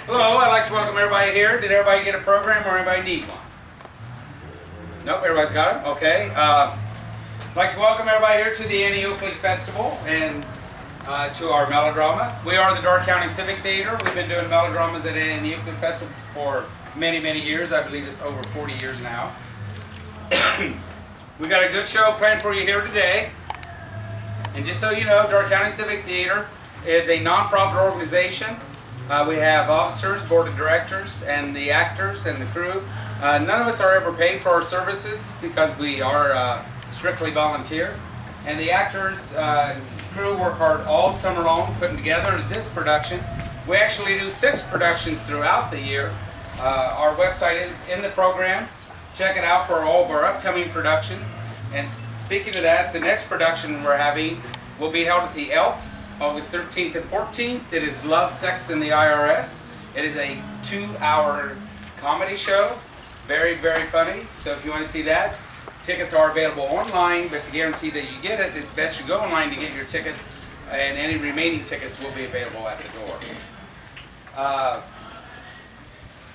Hello, I'd like to welcome everybody here. Did everybody get a program or everybody need one? Nope, everybody's got it? Okay. I'd like to welcome everybody here to the Oakley Festival and to our melodrama. We are the Darke County Civic Theater. We've been doing melodramas at Oakley Festival for many, many years. I believe it's over 40 years now. We got a good show planned for you here today. And just so you know, Darke County Civic Theater is a non-profit organization. We have officers, board of directors, and the actors and the crew. None of us are ever paid for our services because we are strictly volunteer. And the actors and crew work hard all summer long putting together this production. We actually do 6 productions throughout the year. Our website is in the program. Check it out for all of our upcoming productions. And speaking of that, the next production we're having will be held at the Elks, August 13th and 14th. It is Love, Sex, and the IRS. It is a 2-hour comedy show. Very, very funny. So if you want to see that, tickets are available online, but to guarantee that you get it, it's best you go online to get your tickets, and any remaining tickets will be available at the door.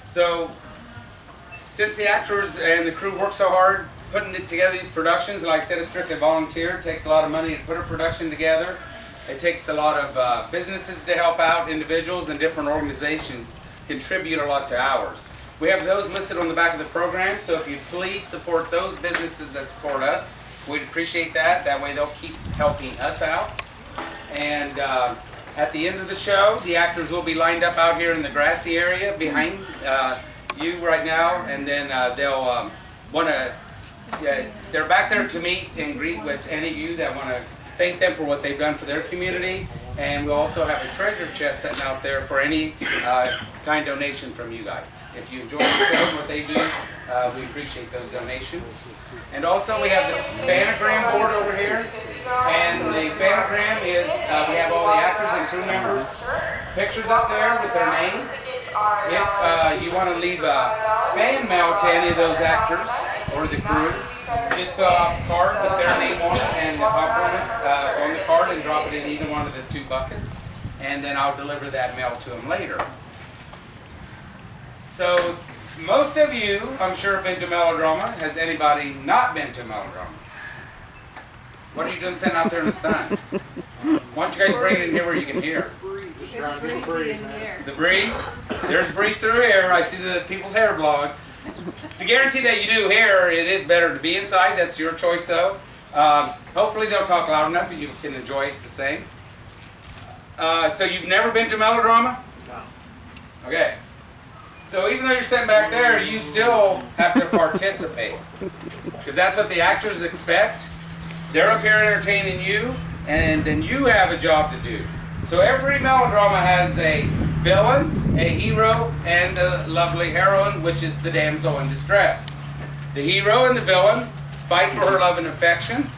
So since the actors and the crew work so hard putting together these productions, and like I said, it's strictly volunteer. It takes a lot of money to put a production together. It takes a lot of businesses to help out. Individuals and different organizations contribute a lot to ours. We have those listed on the back of the program, so if you please support those businesses that support us, we'd appreciate that. That way they'll keep helping us out. And at the end of the show, the actors will be lined up out here in the grassy area behind you right now, and then they'll want to, they're back there to meet and greet with any of you that want to thank them for what they've done for their community. And we'll also have a treasure chest sitting out there for any kind donation from you guys. If you enjoy the show and what they do, we appreciate those donations. And also we have the Banagram board over here. And the Banagram is, we have all the actors and crew members, pictures up there with their name. If you want to leave a fan mail to any of those actors or the crew, just fill out the card with their name on it and the compliments on the card and drop it in either one of the 2 buckets, and then I'll deliver that mail to them later. So most of you, I'm sure, have been to Melodrama. Has anybody not been to Melodrama? What are you doing sitting out there in the sun? Why don't you guys bring it in here where you can hear? It's breezy in here. The breeze? There's a breeze through here. I see the people's hair blowing. To guarantee that you do hear, it is better to be inside. That's your choice, though. Hopefully they'll talk loud enough and you can enjoy it the same. So you've never been to Melodrama? No. Okay. So even though you're sitting back there, you still have to participate. Because that's what the actors expect. They're up here entertaining you, and then you have a job to do. So every melodrama has a villain, a hero, and a lovely heroine, which is the damsel in distress. The hero and the villain fight for her love and affection.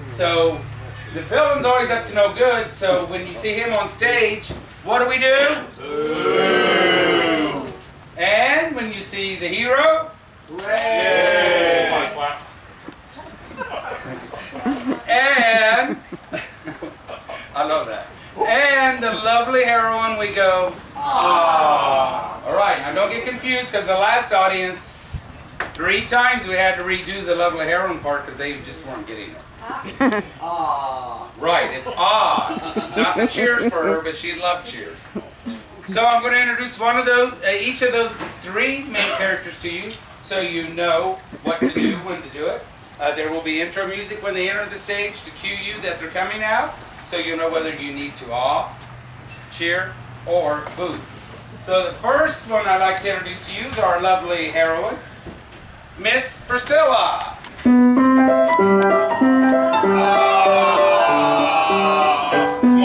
So the villain's always up to no good, so when you see him on stage, what do we do? Boo! And when you see the hero, hooray! And I love that. And the lovely heroine, we go, ah. All right, now don't get confused, because the last audience, 3 times we had to redo the lovely heroine part because they just weren't getting it. Ah. Right, it's ah. It's not the cheers for her, but she loved cheers. So I'm going to introduce one of those, each of those 3 main characters to you, so you know what to do when to do it. There will be intro music when they enter the stage to cue you that they're coming out, so you'll know whether you need to awe, cheer, or boo. So the first one I'd like to introduce to you is our lovely heroine, Miss Priscilla. Small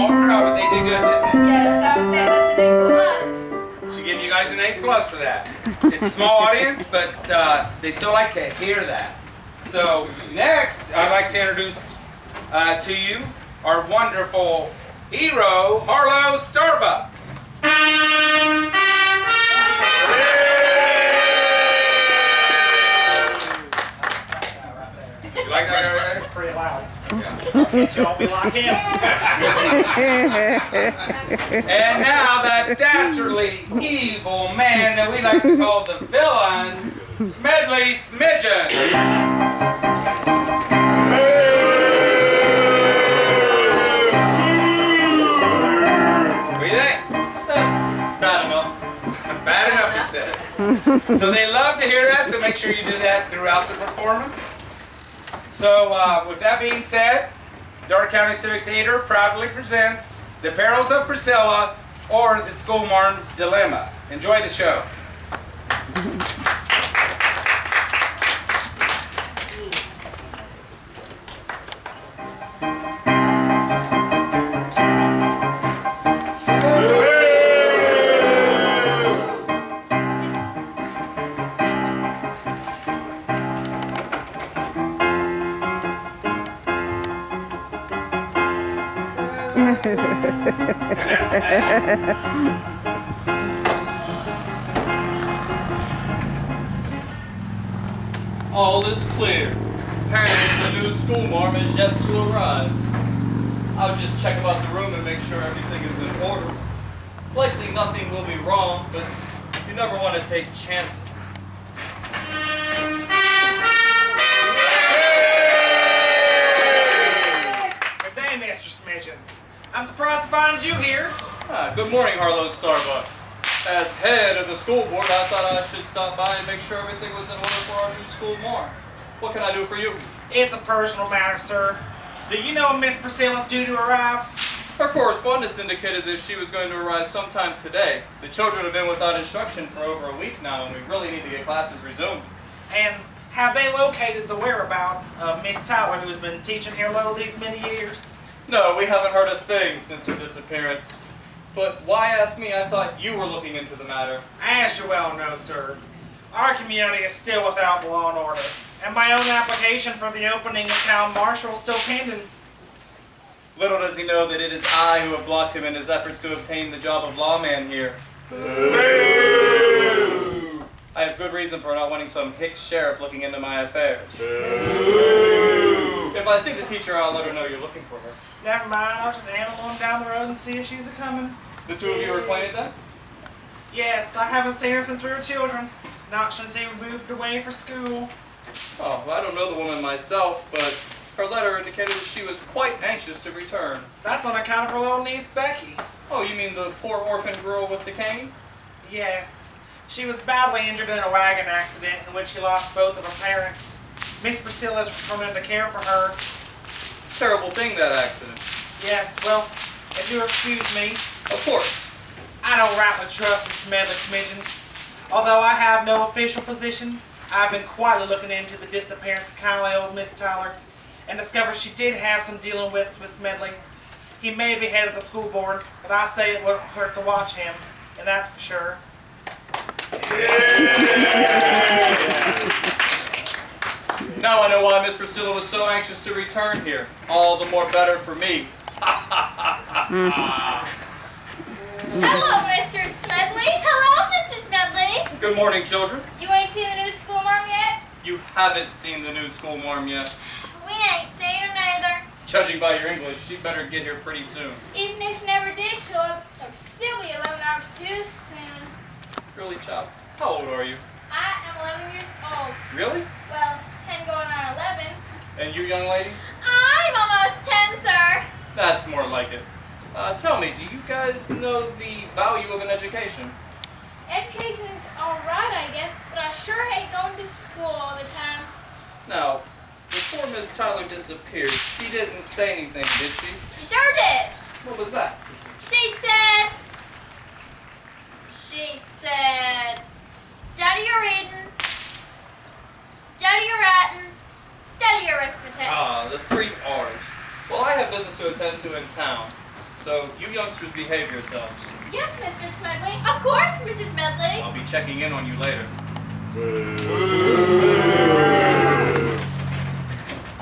crowd, but they did good, didn't they? Yes, I would say that's an A+. Should give you guys an A+ for that. It's a small audience, but they still like to hear that. So next, I'd like to introduce to you our wonderful hero, Harlow Starbuck. You like that? It's pretty loud. Yeah. Y'all be like him. And now that dastardly, evil man that we like to call the villain, Smedley Smidgen. What do you think? That's bad enough. Bad enough, he said. So they love to hear that, so make sure you do that throughout the performance. So with that being said, Darke County Civic Theater proudly presents The Perils of Priscilla, or The Schoolmarm's Dilemma. Enjoy the show. All is clear. Apparently the new schoolmarm is yet to arrive. I'll just check about the room and make sure everything is in order. Likely nothing will be wrong, but you never want to take chances. Good day, Mr. Smidgens. I'm surprised to find you here. Good morning, Harlow Starbuck. As head of the school board, I thought I should stop by and make sure everything was in order for our new schoolmarm. What can I do for you? It's a personal matter, sir. Do you know Miss Priscilla's due to arrive? Her correspondence indicated that she was going to arrive sometime today. The children have been without instruction for over a week now, and we really need to get classes resumed. And have they located the whereabouts of Miss Tyler, who's been teaching here low these many years? No, we haven't heard a thing since her disappearance. But why ask me? I thought you were looking into the matter. As you well know, sir, our community is still without law and order, and my own application for the opening of town marshal is still pending. Little does he know that it is I who have blocked him in his efforts to obtain the job of lawman here. Boo! I have good reason for not wanting some hick sheriff looking into my affairs. Boo! If I see the teacher, I'll let her know you're looking for her. Never mind, I'll just handle on down the road and see if she's a-coming. The two of you are acquainted then? Yes, I haven't seen her since we were children. Not since we moved away for school. Oh, well, I don't know the woman myself, but her letter indicated that she was quite anxious to return. That's on account of her little niece, Becky. Oh, you mean the poor orphan girl with the cane? Yes. She was badly injured in a wagon accident in which she lost both of her parents. Miss Priscilla's returning to care for her. Terrible thing, that accident. Yes, well, if you'll excuse me, Of course. I don't rightly trust the Smedley Smidgens. Although I have no official position, I've been quietly looking into the disappearance of kindly old Miss Tyler and discovered she did have some dealing with Smedley. He may be head of the school board, but I say it wouldn't hurt to watch him, and that's for sure. Now I know why Miss Priscilla was so anxious to return here. All the more better for me. Hello, Mr. Smedley. Hello, Mr. Smedley. Good morning, children. You ain't seen the new schoolmarm yet? You haven't seen the new schoolmarm yet. We ain't seen her neither. Judging by your English, she'd better get here pretty soon. Even if she never did show up, it'll still be 11 hours too soon. Really, child? How old are you? I am 11 years old. Really? Well, 10 going on 11. And you, young lady? I'm almost 10, sir. That's more like it. Tell me, do you guys know the value of an education? Education is alright, I guess, but I sure hate going to school all the time. Now, before Miss Tyler disappeared, she didn't say anything, did she? She sure did. What was that? She said, study your reading, study your writing, study your arithmetic. Ah, the 3 R's. Well, I have business to attend to in town, so you youngsters behave yourselves. Yes, Mr. Smedley. Of course, Mr. Smedley. I'll be checking in on you later.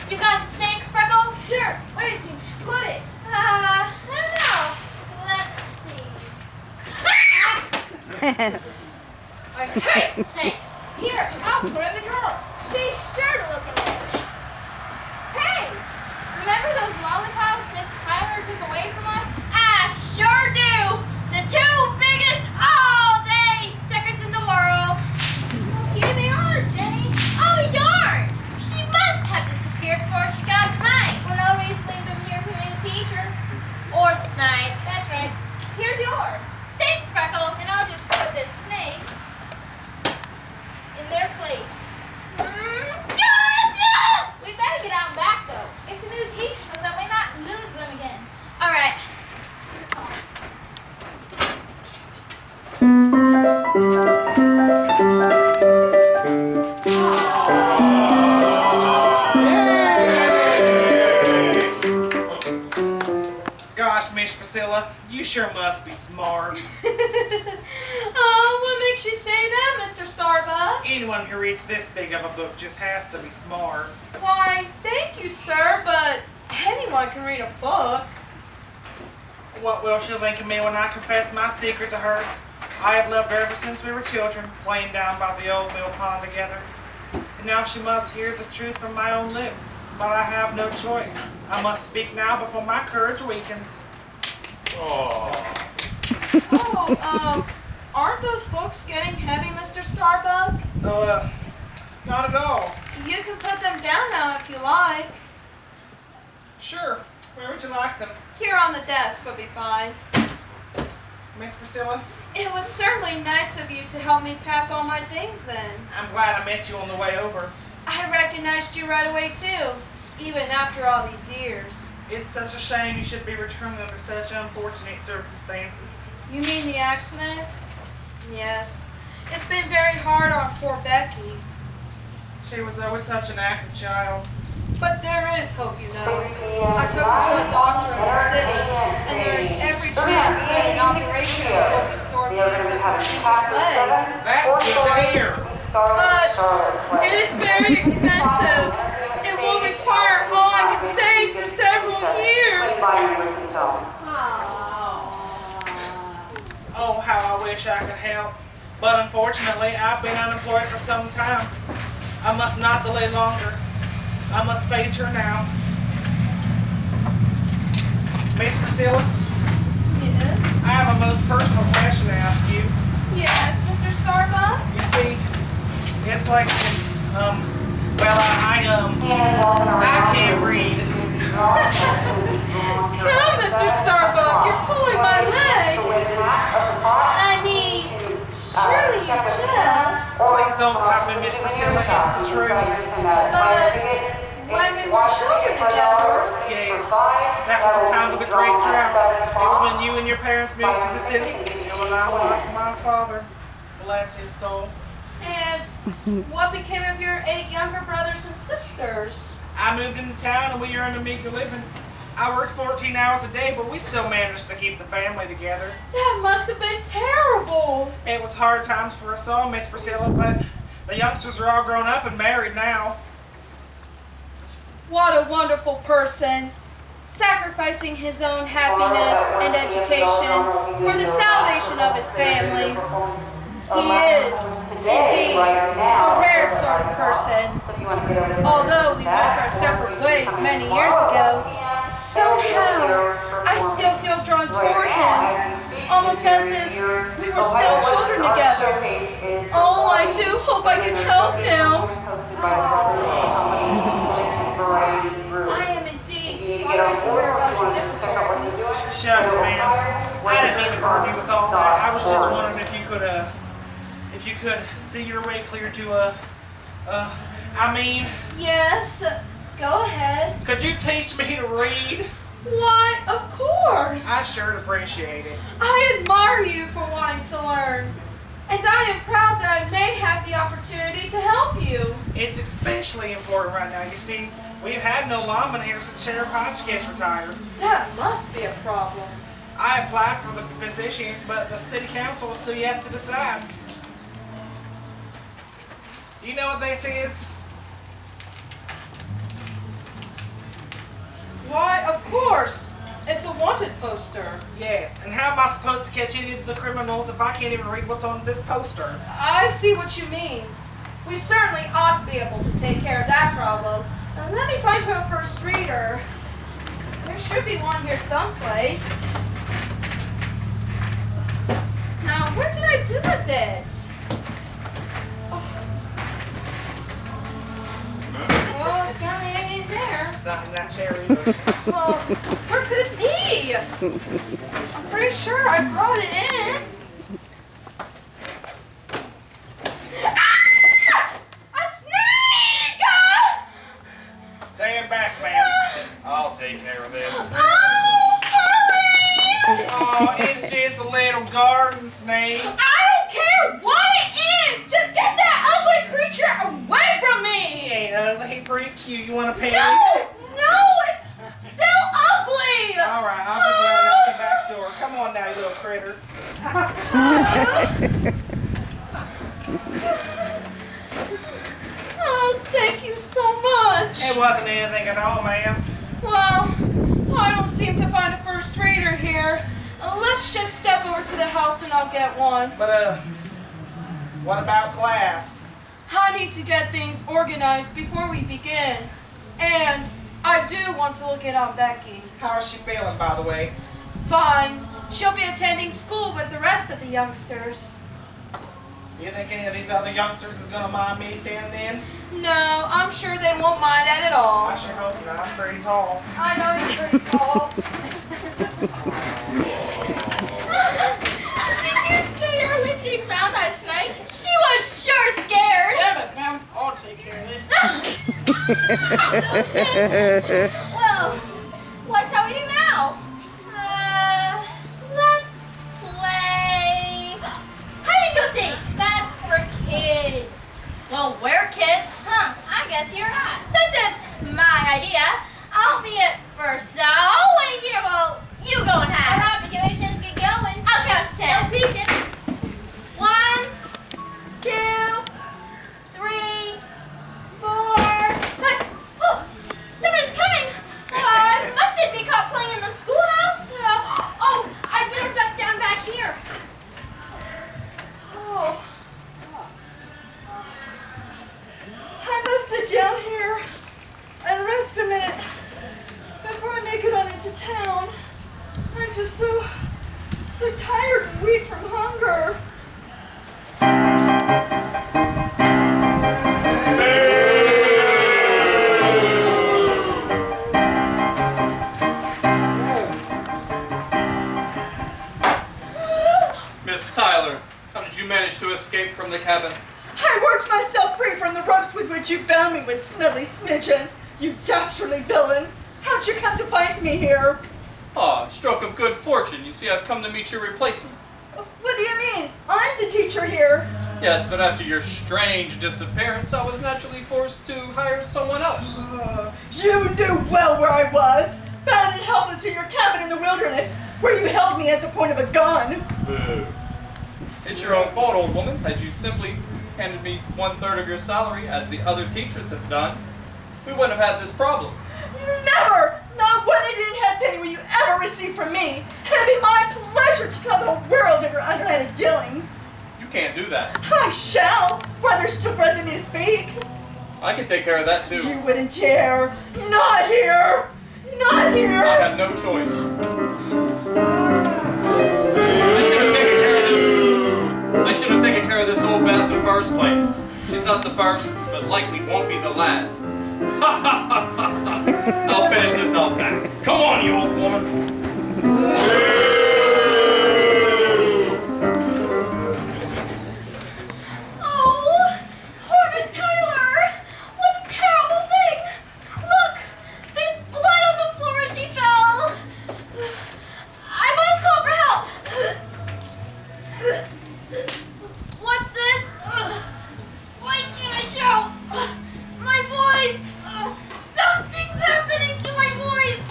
You got the snake, Freckles? Sure. Where do you think we should put it? I don't know. Let's see. I hate snakes. Here, I'll put it in the drawer. She's sure to look in there. Hey, remember those lollipops Gosh, Miss Priscilla, you sure must be smart. Oh, what makes you say that, Mr. Starbuck? Anyone who reads this big of a book just has to be smart. Why, thank you, sir, but anyone can read a book. What will she think of me when I confess my secret to her? I have loved her ever since we were children, playing down by the old mill pond together. And now she must hear the truth from my own lips. But I have no choice. I must speak now before my courage weakens. Oh, aren't those books getting heavy, Mr. Starbuck? Not at all. You can put them down now if you like. Sure. Where would you like them? Here on the desk would be fine. Miss Priscilla? It was certainly nice of you to help me pack all my things in. I'm glad I met you on the way over. I recognized you right away, too, even after all these years. It's such a shame you should be returning under such unfortunate circumstances. You mean the accident? Yes. It's been very hard on poor Becky. She was always such an active child. But there is hope, you know. I took her to a doctor in the city, and there is every chance that an operation will restore the use of her injured leg. That's good to hear. But it is very expensive. It will require all I can save for several years. Oh, how I wish I could help. But unfortunately, I've been unemployed for some time. I must not delay longer. I must face her now. Miss Priscilla, Yes? I have a most personal question to ask you. Yes, Mr. Starbuck? You see, it's like this, I can't read. Come, Mr. Starbuck, you're pulling my leg. I mean, surely you just... Please don't tell me, Miss Priscilla, it's the truth. But when we were children together... Yes, that was the time of the great drought. It was when you and your parents moved to the city. And when I lost my father, bless his soul. And what became of your 8 younger brothers and sisters? I moved into town and we earned a meager living. I worked 14 hours a day, but we still managed to keep the family together. That must have been terrible. It was hard times for us all, Miss Priscilla, but the youngsters are all grown up and married now. What a wonderful person, sacrificing his own happiness and education for the salvation of his family. He is, indeed, a rare sort of person. Although we went our separate ways many years ago, somehow I still feel drawn toward him, almost as if we were still children together. Oh, I do hope I can help him. I am indeed sorry to hear about your difficulties. Shucks, ma'am. I didn't mean to burden you with all that. I was just wondering if you could see your way clear to Yes, go ahead. could you teach me to read? Why, of course. I sure appreciate it. I admire you for wanting to learn. And I am proud that I may have the opportunity to help you. It's especially important right now. You see, we've had no lawman here since Sheriff Hotchkiss retired. That must be a problem. I applied for the position, but the city council is still yet to decide. You know what this is? Why, of course. It's a wanted poster. Yes, and how am I supposed to catch any of the criminals if I can't even read what's on this poster? I see what you mean. We certainly ought to be able to take care of that problem. Now, let me find you a first reader. There should be one here someplace. Now, what did I do with it? Oh, it's certainly ain't in there. It's not in that chair either. Well, where could it be? I'm pretty sure I brought it in. Ah! A snake! Stand back, ma'am. I'll take care of this. Oh, hurry! Oh, it's just a little garden snake. I don't care what it is! Just get that ugly creature away from me! He ain't ugly, he pretty cute. You wanna pet him? No! It's still ugly! Alright, I'll just let it out the back door. Come on now, you little critter. Oh, thank you so much. It wasn't anything at all, ma'am. Well, I don't seem to find a first grader here. Let's just step over to the house and I'll get one. But, what about class? I need to get things organized before we begin. And I do want to look in on Becky. How is she feeling, by the way? Fine. She'll be attending school with the rest of the youngsters. You think any of these other youngsters is gonna mind me standing in? No, I'm sure they won't mind that at all. I sure hope not. I'm pretty tall. I know you're pretty tall. Did you see her when she found that snake? She was sure scared. Damn it, ma'am. I'll take care of this. Well, what shall we do now? Let's play hide and go seek. That's for kids. Well, we're kids. Huh, I guess you're not. Since it's my idea, I'll be it first. I'll wait here while you go and hide. Alright, but give me a chance to get going. I'll count to 10. No peeking. 1, 2, 3, 4, 5. Oh, someone's coming. Must it be caught playing in the schoolhouse? Oh, I better duck down back here. Oh. I must sit down here and rest a minute before I make it on into town. I'm just so tired and weak from hunger. Miss Tyler, how did you manage to escape from the cabin? I worked myself free from the ropes with which you bound me with Smelly Smidgen, you dastardly villain. How'd you come to find me here? Ah, stroke of good fortune. You see, I've come to meet your replacement. What do you mean? I'm the teacher here. Yes, but after your strange disappearance, I was naturally forced to hire someone else. You knew well where I was, bound and helpless in your cabin in the wilderness, where you held me at the point of a gun. It's your own fault, old woman. Had you simply handed me 1/3 of your salary, as the other teachers have done, we wouldn't have had this problem. Never! Not one half penny will you ever receive from me, and it'd be my pleasure to tell the whole world of your underhanded dealings. You can't do that. I shall, while there's still breath in me to speak. I can take care of that too. You wouldn't dare. Not here! Not here! I have no choice. I should have taken care of this old bat in the first place. She's not the first, but likely won't be the last. I'll finish this out back. Come on, you old woman. Oh, poor Miss Tyler. What a terrible thing. Look, there's blood on the floor as she fell. I must call for help. What's this? Why can't I shout? My voice! Something's happening to my voice!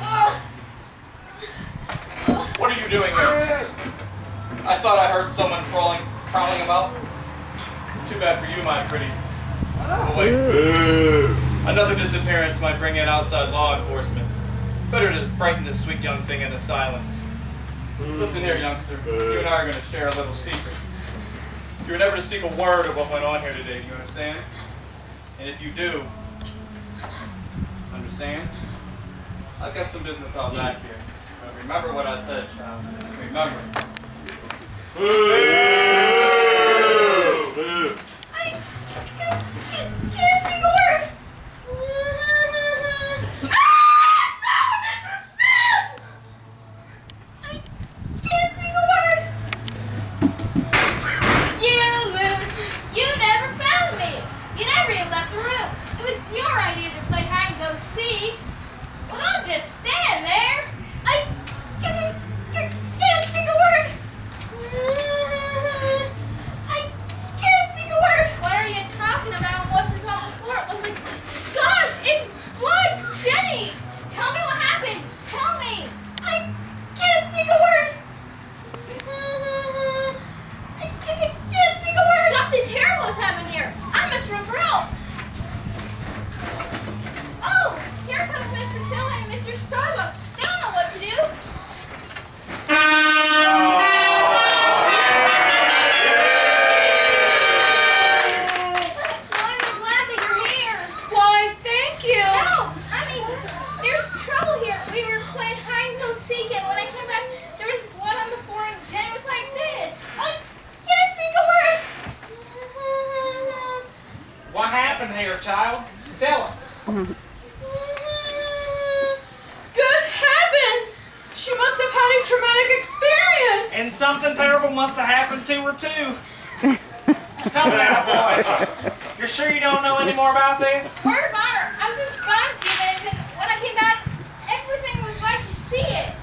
What are you doing here? I thought I heard someone prowling about. Too bad for you, my pretty. Oh, wait. Another disappearance might bring in outside law enforcement. Better to frighten this sweet young thing into silence. Listen here, youngster. You and I are going to share a little secret. You were never to speak a word of what went on here today, do you understand? And if you do, understand? I've got some business out back here. But remember what I said, child. Remember. I can't speak a word! No, Mr. Smith! I can't speak a word! You lose. You never found me. You never even left the room. It was your idea to play hide and go seek. Well, don't just stand there. I can't speak a word. child? Tell us. Good heavens! She must have had a traumatic experience! And something terrible must have happened to her, too. Come now, boy. You're sure you don't know any more about this? Word of honor, I was just gone a few minutes, and when I came back, everything was like you see it.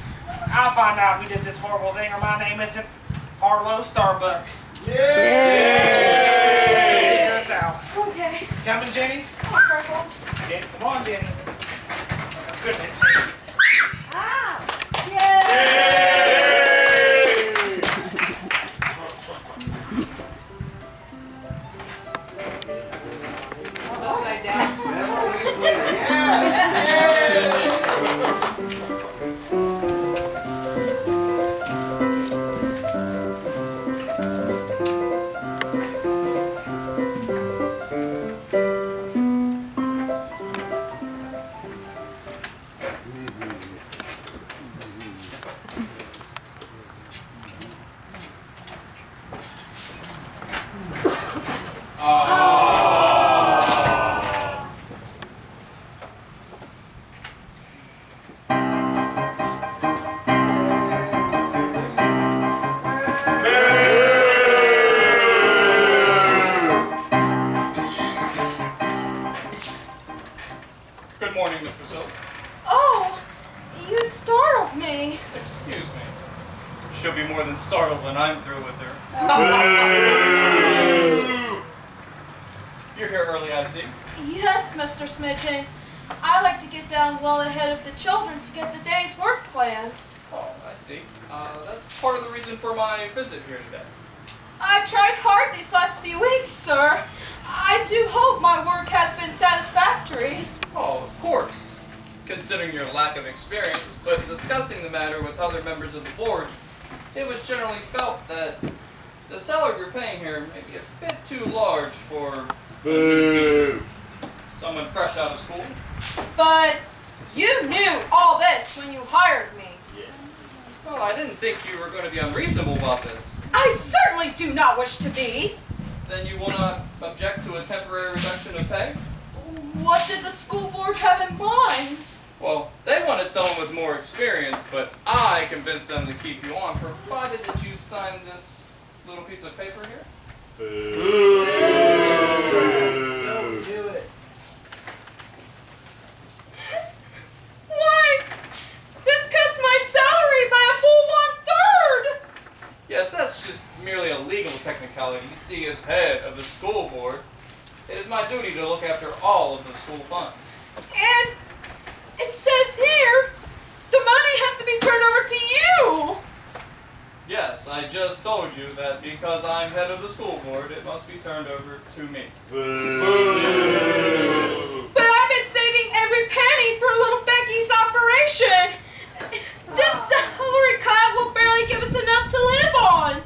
I'll find out who did this horrible thing, or my name isn't Arlo Starbuck. Yay! Let's figure this out. Okay. Coming, Jenny? Freckles. Jenny, come on, Jenny. For goodness sake. Ah! Yay! Good morning, Miss Priscilla. Oh, you startled me. Excuse me. She'll be more than startled when I'm through with her. You're here early, I see. Yes, Mr. Smidgen. I like to get down well ahead of the children to get the day's work planned. Oh, I see. That's part of the reason for my visit here today. I've tried hard these last few weeks, sir. I do hope my work has been satisfactory. Oh, of course, considering your lack of experience, but discussing the matter with other members of the board, it was generally felt that the salary we're paying here may be a bit too large for someone fresh out of school. But you knew all this when you hired me. Well, I didn't think you were going to be unreasonable about this. I certainly do not wish to be. Then you will not object to a temporary reduction of pay? What did the school board have in mind? Well, they wanted someone with more experience, but I convinced them to keep you on, provided that you signed this little piece of paper here. Don't do it. Why, this cuts my salary by a full 1/3. Yes, that's just merely a legal technicality. You see, as head of the school board, it is my duty to look after all of the school funds. And it says here, the money has to be turned over to you. Yes, I just told you that because I'm head of the school board, it must be turned over to me. But I've been saving every penny for little Becky's operation. This salary cut will barely give us enough to live on.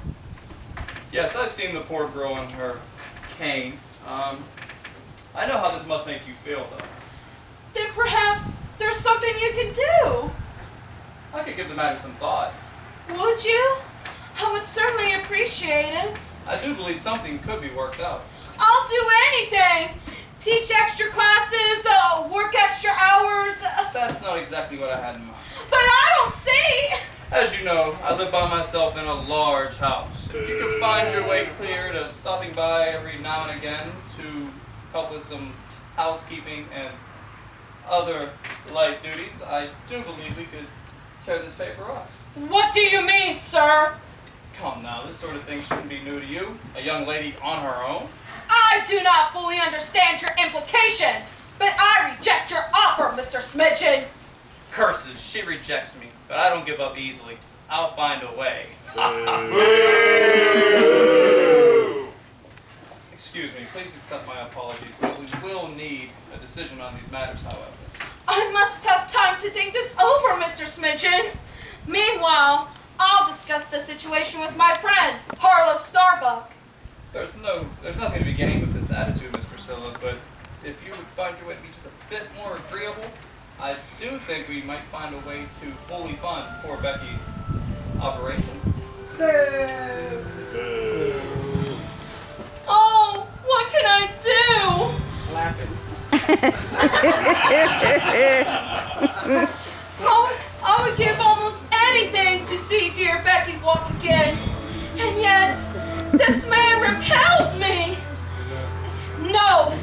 Yes, I've seen the poor girl in her cane. I know how this must make you feel, though. Then perhaps there's something you can do. I could give the matter some thought. Would you? I would certainly appreciate it. I do believe something could be worked out. I'll do anything. Teach extra classes, work extra hours. That's not exactly what I had in mind. But I don't see. As you know, I live by myself in a large house. If you could find your way clear to stopping by every now and again to help with some housekeeping and other light duties, I do believe we could tear this paper off. What do you mean, sir? Come now, this sort of thing shouldn't be new to you. A young lady on her own. I do not fully understand your implications, but I reject your offer, Mr. Smidgen. Curses, she rejects me, but I don't give up easily. I'll find a way. Excuse me, please accept my apologies, but we will need a decision on these matters, however. I must have time to think this over, Mr. Smidgen. Meanwhile, I'll discuss the situation with my friend, Harlow Starbuck. There's nothing to be gained with this attitude, Miss Priscilla, but if you would find your way to be just a bit more agreeable, I do think we might find a way to fully fund poor Becky's operation. Oh, what can I do? Laughing. I would give almost anything to see dear Becky walk again. And yet, this man repels me. No,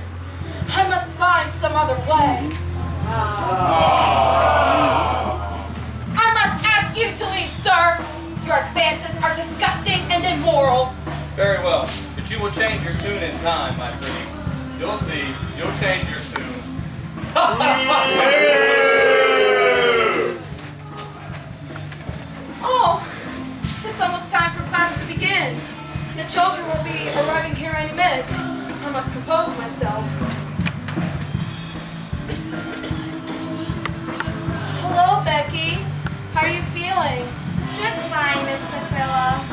I must find some other way. I must ask you to leave, sir. Your advances are disgusting and immoral. Very well, but you will change your tune in time, my pretty. You'll see, you'll change your tune. Oh, it's almost time for class to begin. The children will be arriving here any minute. I must compose myself. Hello, Becky. How are you feeling? Just fine, Miss Priscilla.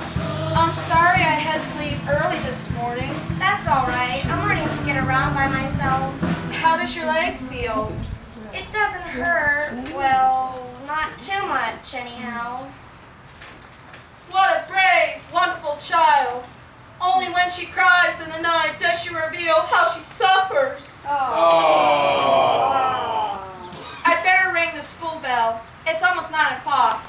I'm sorry I had to leave early this morning. That's all right. I'm learning to get around by myself. How does your leg feel? It doesn't hurt. Well, not too much, anyhow. What a brave, wonderful child. Only when she cries in the night does she reveal how she suffers. I'd better ring the school bell. It's almost 9 o'clock.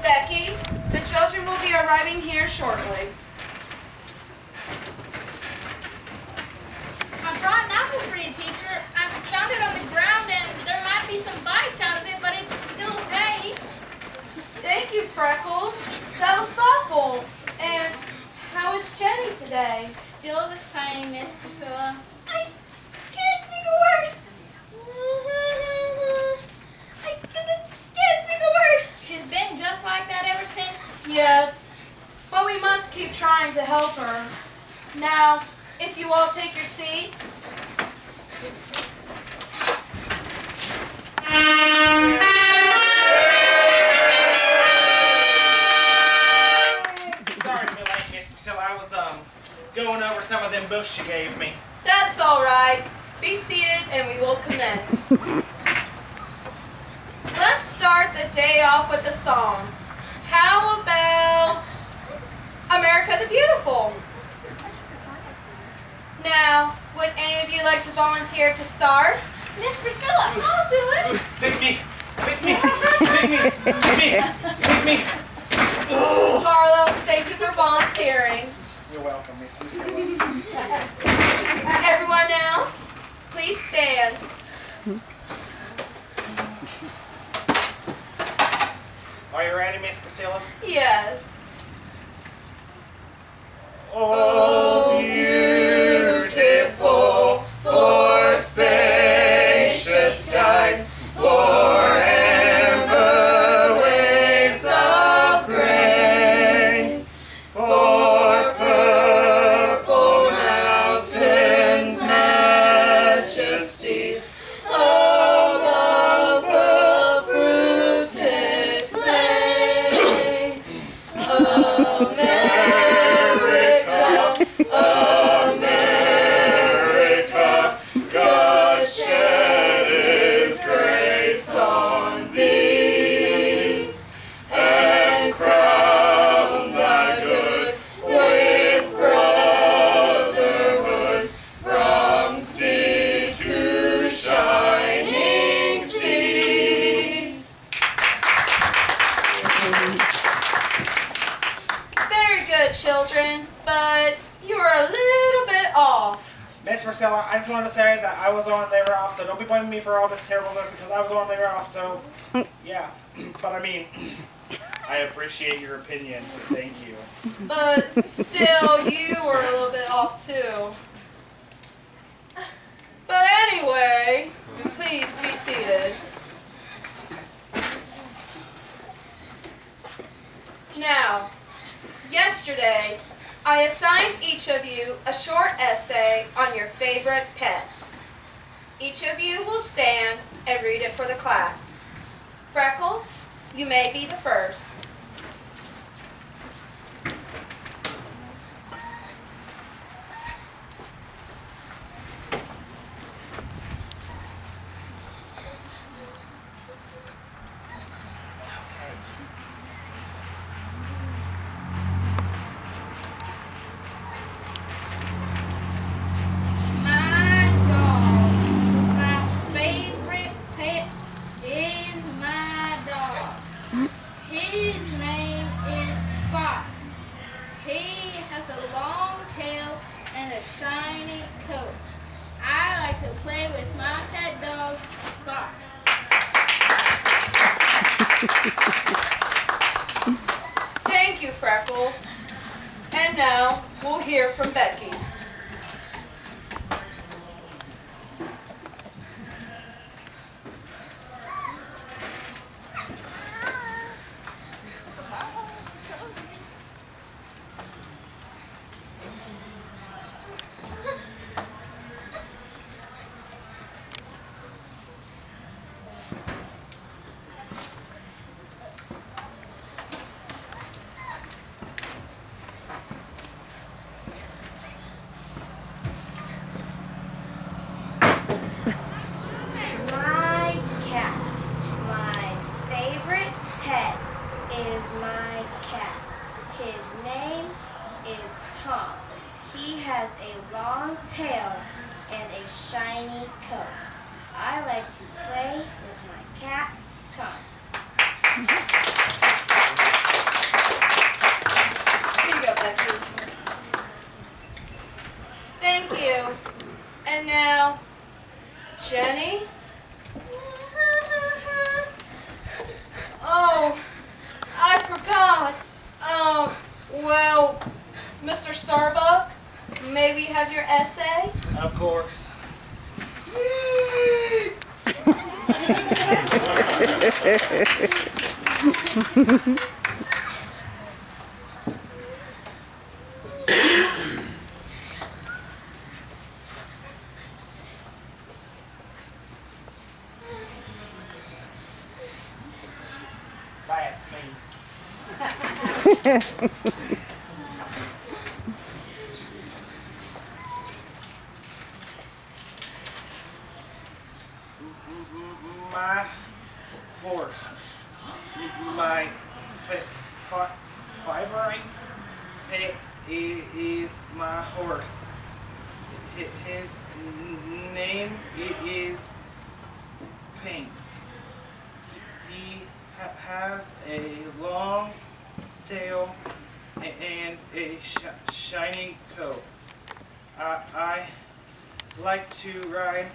Becky, the children will be arriving here shortly. I brought an apple for you, teacher. I found it on the ground and there might be some bites out of it, but it's still okay. Thank you, Freckles. That was thoughtful. And how is Jenny today? Still the same, Miss Priscilla. I can't speak a word. I can't speak a word. She's been just like that ever since. Yes, but we must keep trying to help her. Now, if you all take your seats. Sorry to be late, Miss Priscilla. I was going over some of them books you gave me. That's all right. Be seated and we will commence. Let's start the day off with a song. How about America the Beautiful? Now, would any of you like to volunteer to start? Miss Priscilla, I'll do it. Pick me! Pick me! Pick me! Pick me! Pick me! Carlo, thank you for volunteering. You're welcome, Miss Priscilla. Everyone else, please stand. Are you ready, Miss Priscilla? Yes. Oh, beautiful, for spacious skies, for amber waves of grain, for purple mountains, majesties above the fruited plain. America, God shed His grace on thee, and crown thy good with brotherhood from sea to shining sea. Very good, children, but you are a little bit off. Miss Priscilla, I just wanted to say that I was on they were off, so don't be blaming me for all this terrible stuff because I was on they were off, so yeah. But I mean, I appreciate your opinion, so thank you. But still, you were a little bit off too. But anyway, please be seated. Now, yesterday, I assigned each of you a short essay on your favorite pet. Each of you will stand and read it for the class. Freckles, you may be the first. Thank you, Freckles. And now we'll hear from Becky. My cat. My favorite pet is my cat. His name is Tom. He has a long tail and a shiny coat. I like to play with my cat, Tom. Here you go, Becky. Thank you. And now, Jenny? Oh, I forgot. Well, Mr. Starbuck, maybe you have your essay? Of course. That's me. My horse. My favorite pet is my horse. His name is Pink. He has a long tail and a shiny coat. I like to ride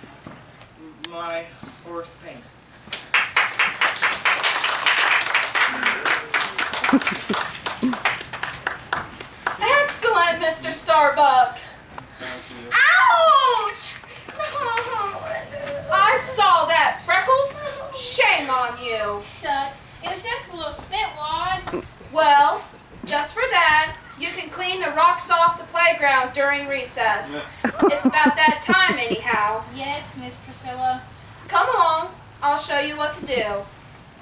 my horse Pink. Excellent, Mr. Starbuck. Ouch! I saw that, Freckles. Shame on you. Shucks. It was just a little spit wad. Well, just for that, you can clean the rocks off the playground during recess. It's about that time anyhow. Yes, Miss Priscilla. Come along. I'll show you what to do.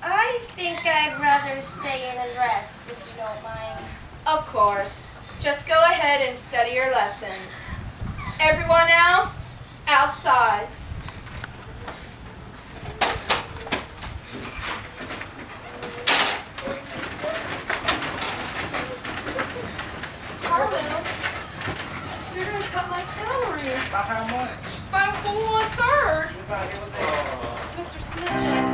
I think I'd rather stay in and rest, if you don't mind. Of course. Just go ahead and study your lessons. Everyone else, outside. Harlow, you're going to cut my salary By how much? by a whole 1/3. It was this. Mr. Snitchin.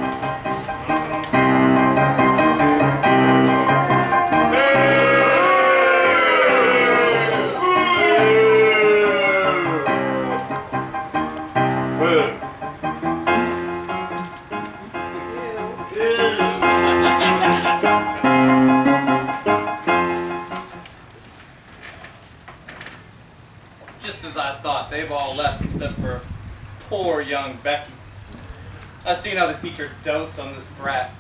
Just as I thought, they've all left except for poor young Becky. I've seen how the teacher dotes on this brat.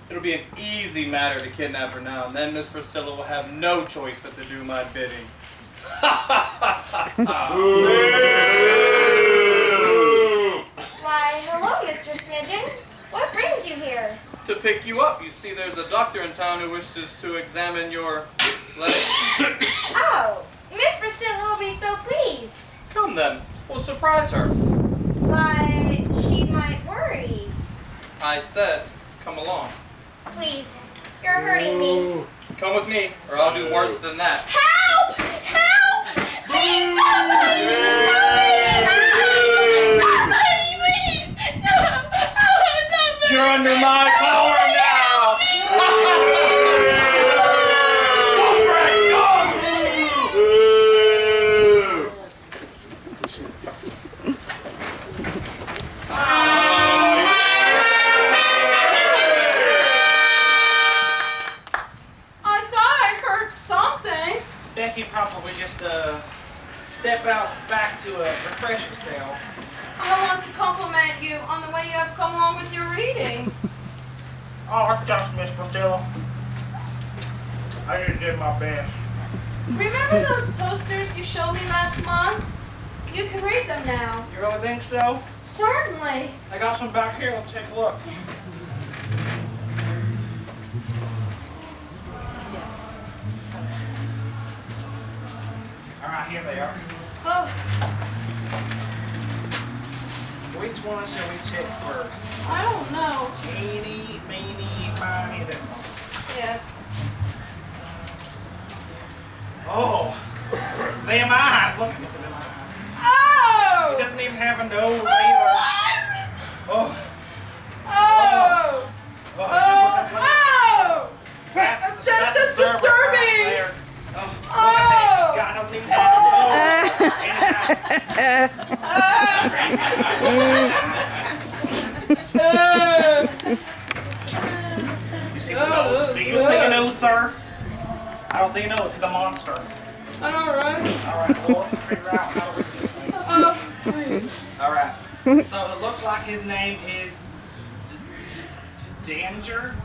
It'll be an easy matter to kidnap her now, and then Miss Priscilla will have no choice but to do my bidding. Why, hello, Mr. Smidgen. What brings you here? To pick you up, you see there's a doctor in town who wishes to examine your leg. Oh, Miss Priscilla will be so pleased. Come then, we'll surprise her. But she might worry. I said, come along. Please, you're hurting me. Come with me, or I'll do worse than that. Help! Help! Please, somebody! Somebody, please! No! Oh, somebody! You're under my power now! Go, Brett, go! step out back to refresh yourself. I want to compliment you on the way you have come along with your reading. Oh, thanks, Miss Priscilla. I just did my best. Remember those posters you showed me last month? You can read them now. You really think so? Certainly. I got some back here. Let's take a look. All right, here they are. Oh, Which one shall we check first? I don't know. Eeny, meeny, miny, this one. Yes. Oh, them eyes. Look at them eyes. Oh! He doesn't even have a nose either. What? Oh, Oh! Oh! That's disturbing. Right disturbing. there. Oh, look at this. This guy doesn't even have a nose. You see the nose? Do you see a nose, sir? I don't see a nose. He's a monster. I know, right? All right, well, let's figure out how to read this thing. Please. All right. So it looks like his name is Danger.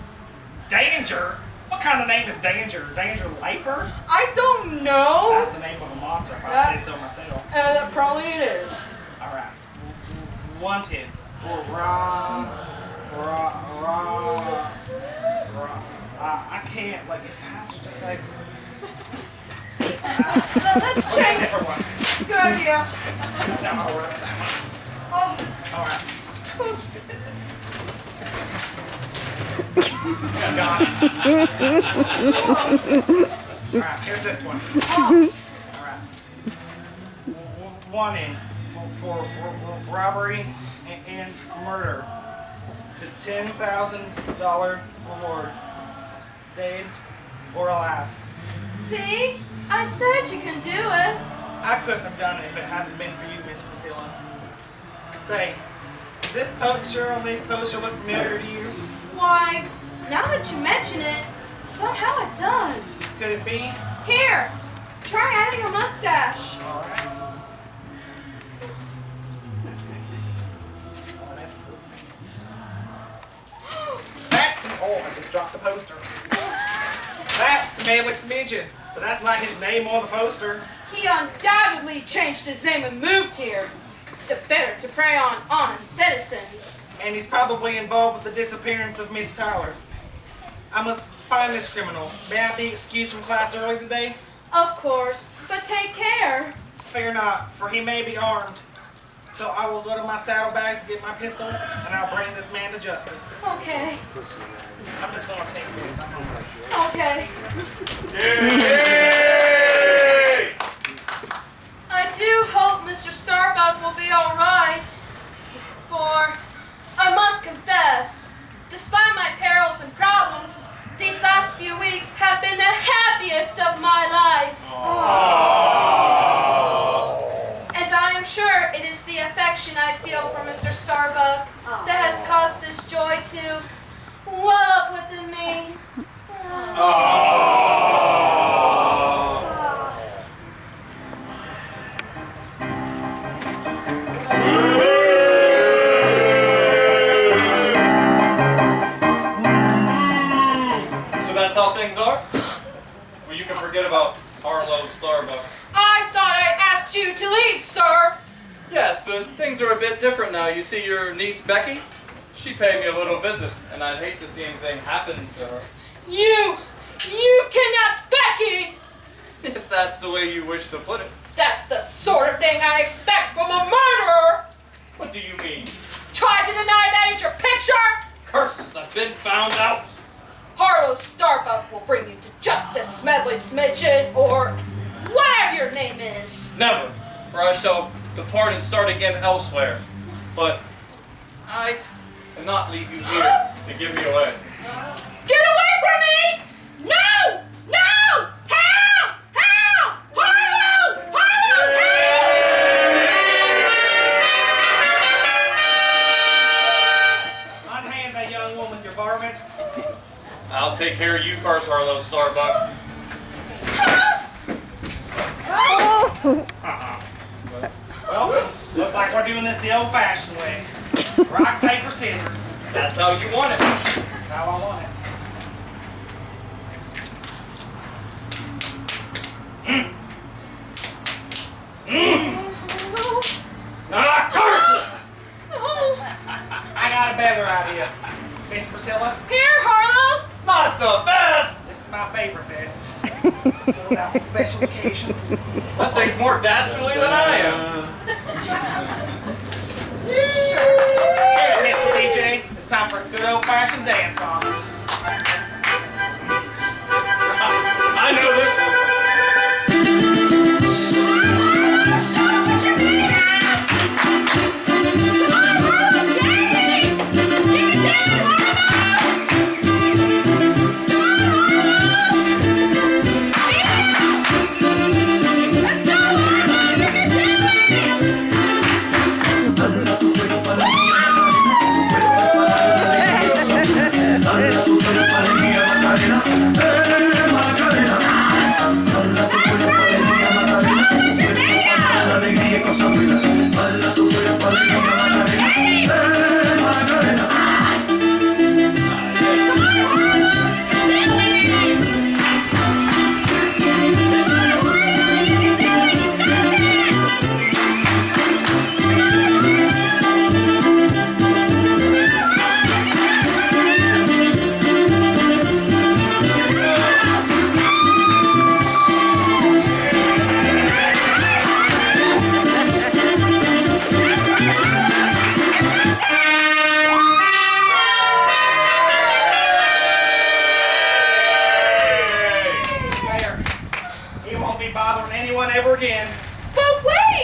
Danger? What kind of name is Danger? Danger Laper? I don't know. That's the name of a monster, if I say so myself. Probably it is. All right. Wanted for I can't, like, his eyes are just like... Let's Okay, check. different one. Good idea. That's not my word. Oh. All right. All right, here's this one. All right. Wanted for robbery and murder. It's a $10,000 reward. Dead or alive. See? I said you can do it. I couldn't have done it if it hadn't been for you, Miss Priscilla. Say, does this picture on this poster look familiar to you? Why, now that you mention it, somehow it does. Could it be? Here, try adding a mustache. All right. Oh, that's perfect. That's oh, I just dropped the poster. That's Smelly Smidgen, but that's not his name on the poster. He undoubtedly changed his name and moved here. The better to prey on honest citizens. And he's probably involved with the disappearance of Miss Tyler. I must find this criminal. May I be excused from class early today? Of course, but take care. Fear not, for he may be armed. So I will go to my saddlebags to get my pistol, and I'll bring this man to justice. Okay. I'm just going to take this. I'm hungry. Okay. Yay! I do hope Mr. Starbuck will be all right. For I must confess, despite my perils and problems, these last few weeks have been the happiest of my life. And I am sure it is the affection I feel for Mr. Starbuck that has caused this joy to well up within me. So that's how things are? Well, you can forget about Harlow Starbuck. I thought I asked you to leave, sir. Yes, but things are a bit different now. You see your niece Becky? She paid me a little visit, and I'd hate to see anything happen to her. You kidnapped Becky! If that's the way you wish to put it. That's the sort of thing I expect from a murderer! What do you mean? Try to deny that is your picture! Curses, I've been found out! Harlow Starbuck will bring you to justice, Smedley Smidgen, or whatever your name is. Never, for I shall depart and start again elsewhere. But I cannot leave you here to give me away. Get away from me! No! No! Help! Help! Harlow! Harlow! Help! Unhand that young woman, your varmint. I'll take care of you first, Harlow Starbuck. doing this the old-fashioned way. Rock, paper, scissors. That's how you want it. That's how I want it. Ah, curses! I got a better idea. Miss Priscilla, Here, Harlow. Not the best! this is my favorite vest. Pulled out for special occasions. That thing's more dastardly than I am. Here, Mr. DJ, it's time for a good old-fashioned dance off. I know this one. He won't be bothering anyone ever again. But wait!